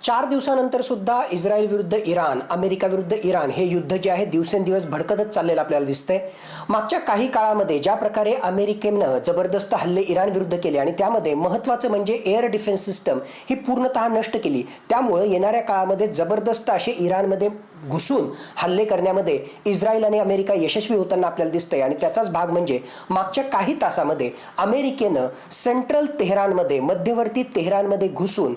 4 दिवसानंतर सुद्धा इस्रायल विरुद्ध इराण, अमेरिका विरुद्ध इराण हे युद्ध जे आहे दिवसेंदिवस भडकतच चाललेलं आपल्याला दिसतंय। मागच्या काही काळामध्ये ज्या प्रकारे अमेरिकेनं जबरदस्त हल्ले इराण विरुद्ध केले आणि त्यामध्ये महत्त्वाचं म्हणजे एअर डिफेन्स सिस्टम ही पूर्णतः नष्ट केली, त्यामुळे येणाऱ्या काळामध्ये जबरदस्त असे इराणमध्ये घुसून हल्ले करण्यामध्ये इस्रायल आणि अमेरिका यशस्वी होताना आपल्याला दिसतंय। आणि त्याचाच भाग म्हणजे मागच्या काही तासामध्ये अमेरिकेनं सेंट्रल तेहरानमध्ये, मध्यवर्ती तेहरानमध्ये घुसून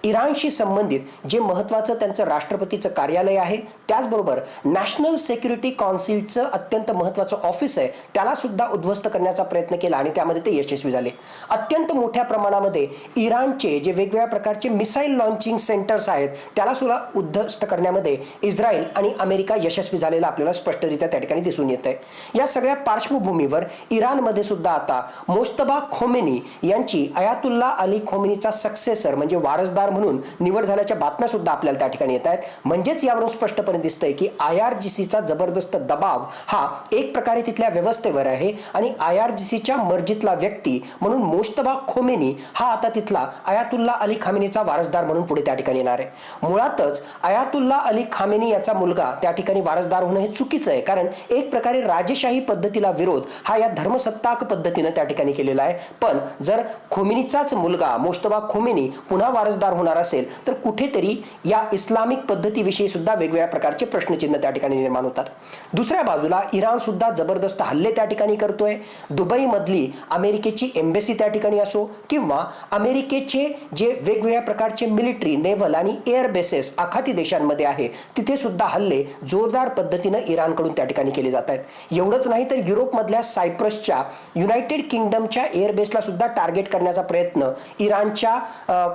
इराणशी संबंधित जे महत्त्वाचं त्यांचं राष्ट्रपतीचं कार्यालय आहे, त्याचबरोबर नॅशनल सिक्युरिटी काउन्सिलचं अत्यंत महत्त्वाचं ऑफिस आहे, त्याला सुद्धा उद्ध्वस्त करण्याचा प्रयत्न केला आणि त्यामध्ये ते यशस्वी झाले। अत्यंत मोठ्या प्रमाणामध्ये इराणचे जे वेगवेगळ्या प्रकारचे मिसाईल लॉन्चिंग सेंटर्स आहेत त्याला सुद्धा उद्ध्वस्त करण्यामध्ये इस्रायल आणि अमेरिका यशस्वी झालेला आपल्याला स्पष्टरित्या त्या ठिकाणी दिसून येत आहे। या सगळ्या पार्श्वभूमीवर इराणमध्ये सुद्धा आता मोज्तबा खोमेनी यांची अयातुल्ला अली खोमेनीचा सक्सेसर म्हणजे वारसदार म्हणून निवड झाल्याच्या बातम्या सुद्धा आपल्याला त्या ठिकाणी येत आहेत। म्हणजेच यावरून स्पष्टपणे दिसतंय की IRGCचा जबरदस्त दबाव हा एक प्रकारे तिथल्या व्यवस्थेवर आहे आणि IRGCच्या मर्जीतला व्यक्ती म्हणून मोज्तबा खोमेनी हा आता तिथला अयातुल्ला अली खामेनीचा वारसदार म्हणून पुढे त्या ठिकाणी येणार आहे। मुळातच अयातुल्ला अली खामेनी याचा मुलगा त्या ठिकाणी वारसदार होणं हे चुकीचं आहे, कारण एक प्रकारे राजेशाही पद्धतीला विरोध हा या धर्मसत्ताक पद्धतीने त्या ठिकाणी केलेला आहे। पण जर खोमेनीचाच मुलगा मोज्तबा खोमेनी पुन्हा वारसदार होणार असेल तर कुठेतरी या इस्लामिक पद्धतीविषयी सुद्धा वेगवेगळ्या प्रकारचे प्रश्नचिन्ह त्या ठिकाणी निर्माण होतात। दुसऱ्या बाजूला इराण सुद्धा जबरदस्त हल्ले त्या ठिकाणी करतोय। दुबई मधली अमेरिकेची एम्बेसी त्या ठिकाणी असो किंवा अमेरिकेचे जे वेगवेगळ्या प्रकारचे मिलिटरी, नेव्हल आणि एअर बेसेस आखाती देशांमध्ये आहे तिथे सुद्धा हल्ले जोरदार पद्धतीने इराणकडून त्या ठिकाणी केले जात आहेत। एवढंच नाही तर युरोपमधल्या सायप्रसच्या, युनायटेड किंगडमच्या एअरबेसला सुद्धा टार्गेट करण्याचा प्रयत्न इराणच्या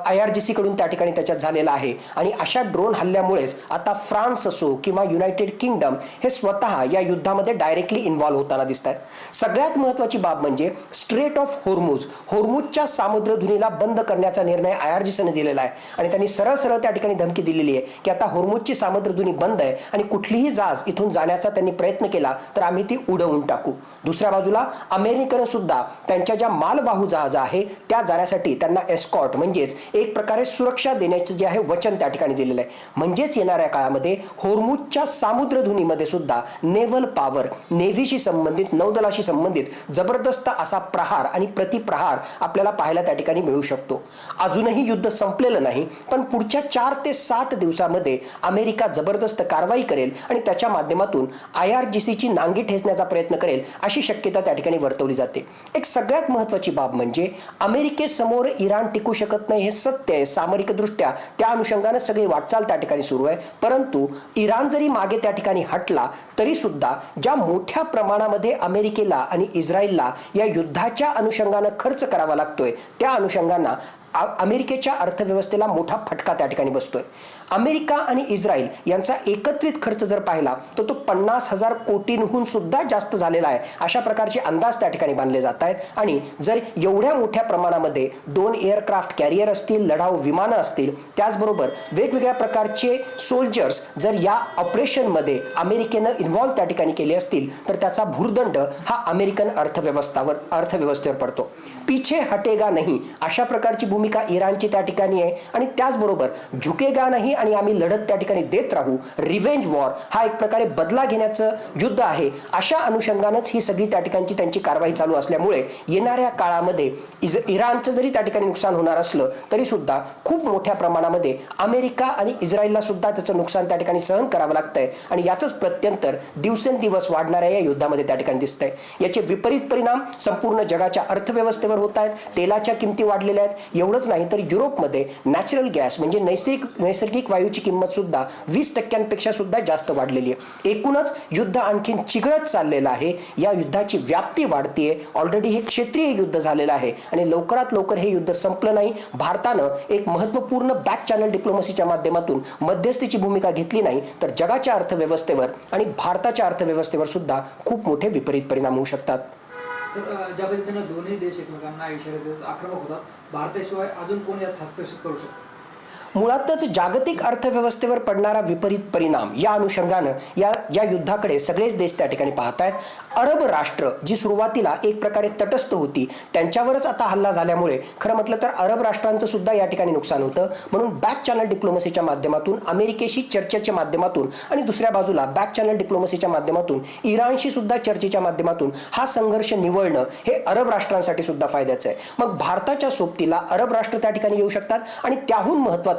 IRGC कडून त्या ठिकाणी त्याच्यात झालेला आहे। आणि अशा ड्रोन हल्ल्यामुळेच आता फ्रान्स असो किंवा युनायटेड किंगडम हे स्वतः या युद्धामध्ये डायरेक्टली इन्व्हॉल्व होताना दिसतात। सगळ्यात महत्त्वाची बाब म्हणजे स्ट्रेट ऑफ होर्मुझच्या सामुद्रधुनीला बंद करण्याचा निर्णय IRGCने दिलेला आहे आणि त्यांनी सरळ सरळ त्या ठिकाणी धमकी दिलेली आहे की आता होर्मुझची सामुद्रधुनी बंद आहे आणि कुठलीही जहाज इथून जाण्याचा त्यांनी प्रयत्न केला तर आम्ही ती उडवून टाकू। दुसऱ्या बाजूला अमेरिकेने सुद्धा त्यांच्या ज्या मालवाहू जहाज आहे त्या जाण्यासाठी त्यांना एस्कॉर्ट म्हणजेच एक प्रकारे सुरक्षा देण्याचे जे आहे वचन त्या ठिकाणी दिलेलं आहे। म्हणजेच येणाऱ्या काळामध्ये होर्मुझच्या सामुद्रधुनीमध्ये सुद्धा नेव्हल पॉवर, नेव्हीशी संबंधित, नौदलाशी संबंधित जबरदस्त असा प्रहार आणि प्रतिप्रहार आपल्याला पाहायला त्या ठिकाणी मिळू शकतो। अजूनही युद्ध संपलेलं नाही, पण पुढच्या 4 ते 7 दिवसामध्ये अमेरिका जबरदस्त कारवाई करेल आणि त्याच्या माध्यमातून IRGCची नांगी ठेचण्याचा प्रयत्न करेल अशी शक्यता त्या ठिकाणी वर्तवली जाते। एक सगळ्यात महत्त्वाची बाब म्हणजे अमेरिकेसमोर इराण टिकू शकत नाही हे सत्य आहे। सामरिकदृष्ट्या त्या अनुषंगाने सगळी वाटचाल त्या ठिकाणी सुरू आहे, परंतु इराण जरी मागे त्या ठिकाणी हटला तरी सुद्धा ज्या मोठ्या प्रमाणामध्ये अमेरिकेला आणि इस्रायलला या युद्धाच्या अनुषंगाने खर्च करावा लागतोय त्या अनुषंगाने अमेरिकेच्या अर्थव्यवस्थेला मोठा फटका त्या ठिकाणी बसतोय। अमेरिका आणि इस्रायल यांचा एकत्रित खर्च जर पाहिला तर तो 50,000 कोटींहून सुद्धा जास्त झालेला आहे अशा प्रकारचे अंदाज त्या ठिकाणी बांधले जात आहेत। आणि जर एवढ्या मोठ्या प्रमाणामध्ये 2 एअरक्राफ्ट कॅरियर असतील, लढाऊ विमानं असतील, त्याचबरोबर वेगवेगळ्या प्रकारचे सोल्जर्स जर या ऑपरेशनमध्ये अमेरिकेनं इन्व्हॉल्व त्या ठिकाणी केले असतील तर त्याचा भूर्दंड हा अमेरिकन अर्थव्यवस्थेवर पडतो। पीछे हटेगा नहीं अशा प्रकारची भूमिका इराणची त्या ठिकाणी आहे आणि त्याचबरोबर झुकेगा नाही आणि आम्ही लढत त्या ठिकाणी देत राहू, रिव्हेंज वॉर हा एक प्रकारे बदला घेण्याचं युद्ध आहे अशा अनुषंगानेच ही सगळी त्या ठिकाणची त्यांची कारवाई चालू असल्यामुळे येणाऱ्या काळामध्ये इराणचं जरी त्या ठिकाणी नुकसान होणार असलं तरी सुद्धा खूप मोठ्या प्रमाणामध्ये अमेरिका आणि इस्रायलला सुद्धा त्याचं नुकसान त्या ठिकाणी सहन करावं लागतंय आणि याचंच प्रत्यंतर दिवसेंदिवस वाढणाऱ्या या युद्धामध्ये त्या ठिकाणी दिसतंय। याचे विपरीत परिणाम संपूर्ण जगाच्या अर्थव्यवस्थेवर होत आहेत। तेलाच्या किमती वाढलेल्या आहेत। एवढंच नाही तर युरोपमध्ये नॅचरल गॅस म्हणजे नैसर्गिक वायूची किंमत सुद्धा 20% सुद्धा जास्त वाढलेली आहे। एकूणच युद्ध आणखीन चिघळत चाललेलं आहे। या युद्धाची व्याप्ती वाढतीये। ऑलरेडी हे क्षेत्रीय युद्ध झालेलं आहे आणि लवकरात लवकर हे युद्ध संपलं नाही, भारतानं एक महत्त्वपूर्ण बॅक चॅनल डिप्लोमसीच्या माध्यमातून मध्यस्थीची भूमिका घेतली नाही तर जगाच्या अर्थव्यवस्थेवर आणि भारताच्या अर्थव्यवस्थेवर सुद्धा खूप मोठे विपरीत परिणाम होऊ शकतात। ज्या पद्धतीने दोन्ही देश एकमेकांना इशारा देतात, आक्रमक होतात, भारताशिवाय अजून कोण यात हस्तक्षेप करू शकतो? मुळातच जागतिक अर्थव्यवस्थेवर पडणारा विपरीत परिणाम या अनुषंगानं या युद्धाकडे सगळेच देश त्या ठिकाणी पाहत आहेत। अरब राष्ट्र जी सुरुवातीला एक प्रकारे तटस्थ होती त्यांच्यावरच आता हल्ला झाल्यामुळे खरं म्हटलं तर अरब राष्ट्रांचं सुद्धा या ठिकाणी नुकसान होतं। म्हणून बॅक चॅनल डिप्लोमसीच्या माध्यमातून अमेरिकेशी चर्चेच्या माध्यमातून आणि दुसऱ्या बाजूला बॅक चॅनल डिप्लोमसीच्या माध्यमातून इराणशी सुद्धा चर्चेच्या माध्यमातून हा संघर्ष निवळणं हे अरब राष्ट्रांसाठी सुद्धा फायद्याचं आहे। मग भारताच्या सोबतीला अरब राष्ट्र त्या ठिकाणी येऊ शकतात आणि त्याहून महत्त्वाचं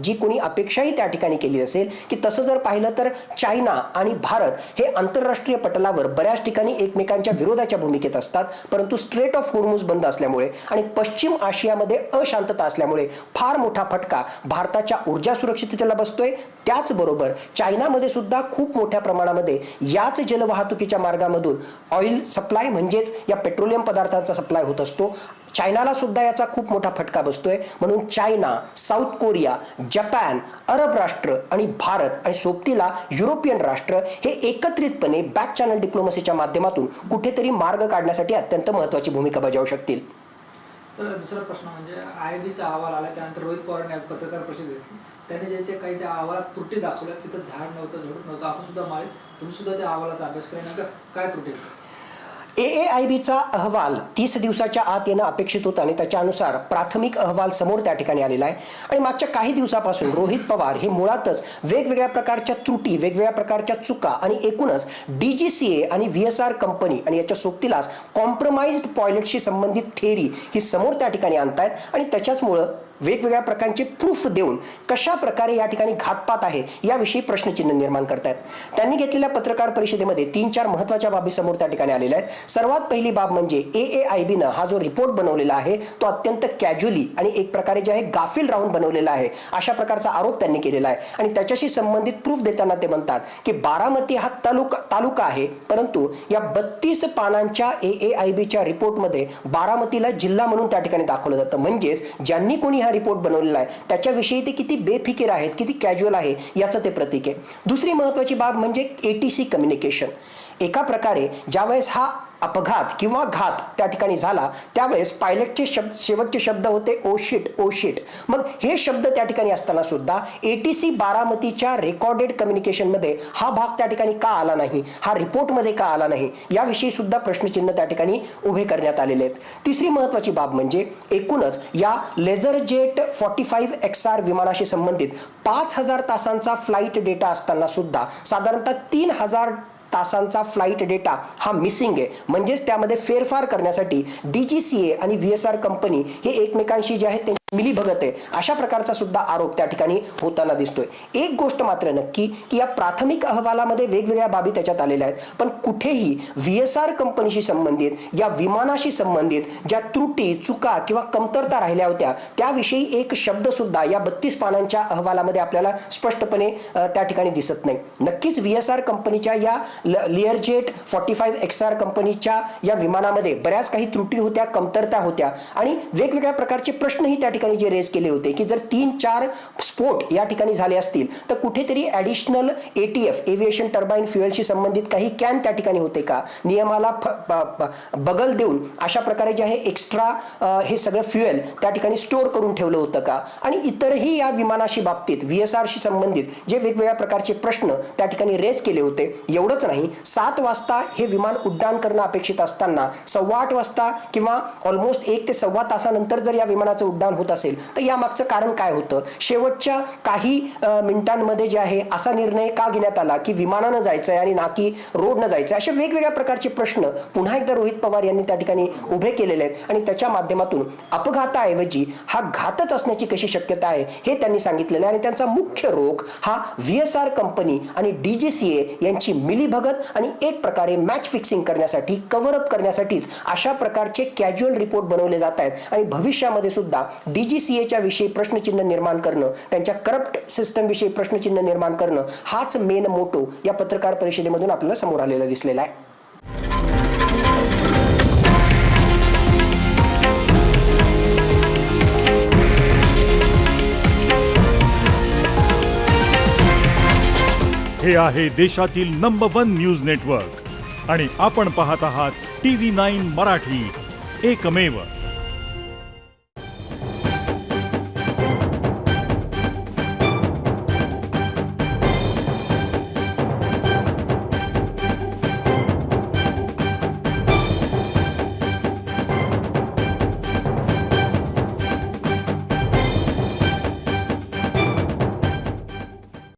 जी कोणी अपेक्षाही त्या ठिकाणी केली असेल की तसं जर पाहिलं तर चायना आणि भारत हे आंतरराष्ट्रीय पटलावर बऱ्याच ठिकाणी एकमेकांच्या विरोधाच्या भूमिकेत असतात, परंतु स्ट्रेट ऑफ होर्मुझ बंद असल्यामुळे आणि पश्चिम आशियामध्ये अशांतता असल्यामुळे फार मोठा फटका भारताच्या ऊर्जा सुरक्षिततेला बसतोय। त्याचबरोबर चायनामध्ये सुद्धा खूप मोठ्या प्रमाणामध्ये याच जलवाहतुकीच्या मार्गामधून ऑइल सप्लाय म्हणजेच या पेट्रोलियम पदार्थांचा सप्लाय होत असतो। चायनाला सुद्धा याचा खूप मोठा फटका बसतोय। म्हणून चायना, साऊथ कोरिया, जपान, अरब राष्ट्र आणि भारत आणि सोबतीला युरोपियन राष्ट्र हे एकत्रितपणे बॅक चॅनल डिप्लोमसीच्या माध्यमातून कुठेतरी मार्ग काढण्यासाठी अत्यंत महत्त्वाची भूमिका बजावू शकतील। सर दुसरा प्रश्न म्हणजे IABचा अहवाल आला त्यानंतर रोहित पवारांनी आज पत्रकार परिषद घेतली, त्याने जे ते काही त्या अहवालात त्रुटी दाखवल्या, तिथं झाड नव्हतं, झुडूप नव्हतं असं सुद्धा मानले। तुम्ही सुद्धा त्या अहवालाचा अभ्यास केला, काय त्रुटी? AAIBचा अहवाल 30 दिवसाच्या आत येणं अपेक्षित होतं आणि त्याच्यानुसार प्राथमिक अहवाल समोर त्या ठिकाणी आलेला आहे। आणि मागच्या काही दिवसापासून रोहित पवार हे मुळातच वेगवेगळ्या प्रकारच्या त्रुटी, वेगवेगळ्या प्रकारच्या चुका आणि एकूणच DGCA आणि VSR कंपनी आणि याच्या सोबतीलाच कॉम्प्रोमाइज्ड टॉयलेटशी संबंधित थेअरी ही समोर त्या ठिकाणी आणतायत आणि त्याच्याचमुळं वेगवेगळ्या प्रकारचे प्रूफ देऊन कशा प्रकारे या ठिकाणी घातपात आहे याविषयी प्रश्नचिन्ह निर्माण करतायत। त्यांनी घेतलेल्या पत्रकार परिषदेमध्ये 3-4 महत्त्वाच्या बाबी समोर त्या ठिकाणी आलेल्या आहेत। सर्वात पहिली बाब म्हणजे AAIBनं हा जो रिपोर्ट बनवलेला आहे तो अत्यंत कॅज्युअली आणि एक प्रकारे जे आहे गाफील राहून बनवलेला आहे अशा प्रकारचा आरोप त्यांनी केलेला आहे। आणि त्याच्याशी संबंधित प्रूफ देताना ते म्हणतात की बारामती हा तालुका आहे, परंतु या 32 पानांच्या AAIBच्या रिपोर्टमध्ये बारामतीला जिल्हा म्हणून त्या ठिकाणी दाखवलं जातं। म्हणजेच ज्यांनी कोणी रिपोर्ट बनवलेला आहे त्याच्याविषयी ते किती बेफिकीर आहेत, किती कॅज्युअल आहे याचं ते प्रतीक आहे। दुसरी महत्त्वाची बाब म्हणजे ATC कम्युनिकेशन। एका प्रकारे ज्यावेळेस हा अपघात किंवा घात त्या ठिकाणी झाला त्यावेळेस पायलटचे शेवटचे शब्द होते ओ शिट। मग हे शब्द त्या ठिकाणी असताना सुद्धा ATC बारामतीच्या रेकॉर्डेड कम्युनिकेशनमध्ये हा भाग त्या ठिकाणी का आला नाही, हा रिपोर्टमध्ये का आला नाही याविषयी सुद्धा प्रश्नचिन्ह त्या ठिकाणी उभे करण्यात आलेले आहेत। तिसरी महत्त्वाची बाब म्हणजे एकूणच या लेझर जेट 45 XR विमानाशी संबंधित 5000 तासांचा फ्लाईट डेटा असताना सुद्धा साधारणतः 3000 तासांचा फ्लाईट डेटा हा मिसिंग आहे। म्हणजेच त्यामध्ये फेरफार करण्यासाठी DGCA आणि VSR कंपनी हे एकमेकांशी जे आहे ते मिलीभगत आहे अशा प्रकारचा सुद्धा आरोप त्या ठिकाणी होताना दिसतोय। एक गोष्ट मात्र नक्की की या प्राथमिक अहवालामध्ये वेगवेगळ्या बाबी त्याच्यात आलेल्या आहेत, पण कुठेही VSR कंपनीशी संबंधित या विमानाशी संबंधित ज्या त्रुटी, चुका किंवा कमतरता राहिल्या होत्या त्याविषयी एक शब्द सुद्धा या 32 पानांच्या अहवालामध्ये आपल्याला स्पष्टपणे त्या ठिकाणी दिसत नाही। नक्कीच VSR कंपनीच्या या लिअरजेट 45 XR कंपनीच्या या विमानामध्ये बऱ्याच काही त्रुटी होत्या, कमतरता होत्या आणि वेगवेगळ्या प्रकारचे प्रश्नही त्या ठिकाणी जे रेस केले होते की जर 3-4 स्फोट या ठिकाणी झाले असतील तर कुठेतरी ॲडिशनल ATF एव्हिएशन टर्बाइन फ्युएलशी संबंधित काही कॅन त्या ठिकाणी होते का, नियमाला बगल देऊन अशा प्रकारे जे आहे एक्स्ट्रा हे सगळं फ्युएल त्या ठिकाणी स्टोअर करून ठेवलं होतं का, आणि इतरही या विमानाशी बाबतीत VSRशी संबंधित जे वेगवेगळ्या प्रकारचे प्रश्न त्या ठिकाणी रेस केले होते। एवढंच नाही, 7 वाजता हे विमान उड्डाण करणं अपेक्षित असताना 8:15 वाजता किंवा ऑलमोस्ट 1 ते सव्वा तासानंतर जर या विमानाचं उड्डाण होत असेल तर यामागचं कारण काय होतं, शेवटच्या काही मिनिटांमध्ये जे आहे असा निर्णय का घेण्यात आला की विमानानं जायचंय आणि ना की रोडनं जायचंय, असे वेगवेगळ्या प्रकारचे प्रश्न पुन्हा एकदा रोहित पवार यांनी त्या ठिकाणी उभे केलेले आहेत। आणि त्याच्या माध्यमातून अपघाताऐवजी हा घातच असण्याची कशी शक्यता आहे हे त्यांनी सांगितलेलं आहे। आणि त्यांचा मुख्य रोख हा VSR कंपनी आणि DGCA यांची मिलीभगत आणि एक प्रकारे मॅच फिक्सिंग करण्यासाठी, कव्हर अप करण्यासाठीच अशा प्रकारचे कॅज्युअल रिपोर्ट बनवले जात आहेत। आणि भविष्यामध्ये सुद्धा DGCAच्या विषयी प्रश्नचिन्ह निर्माण करणं, त्यांच्या करप्ट सिस्टम विषयी प्रश्नचिन्ह निर्माण करणं हाच मेन मोटो या पत्रकार परिषदेमधून आपल्याला समोर आलेला दिसलेला आहे। हे आहे देशातील नंबर 1 न्यूज नेटवर्क आणि आपण पाहत आहात TV9 मराठी, एकमेव।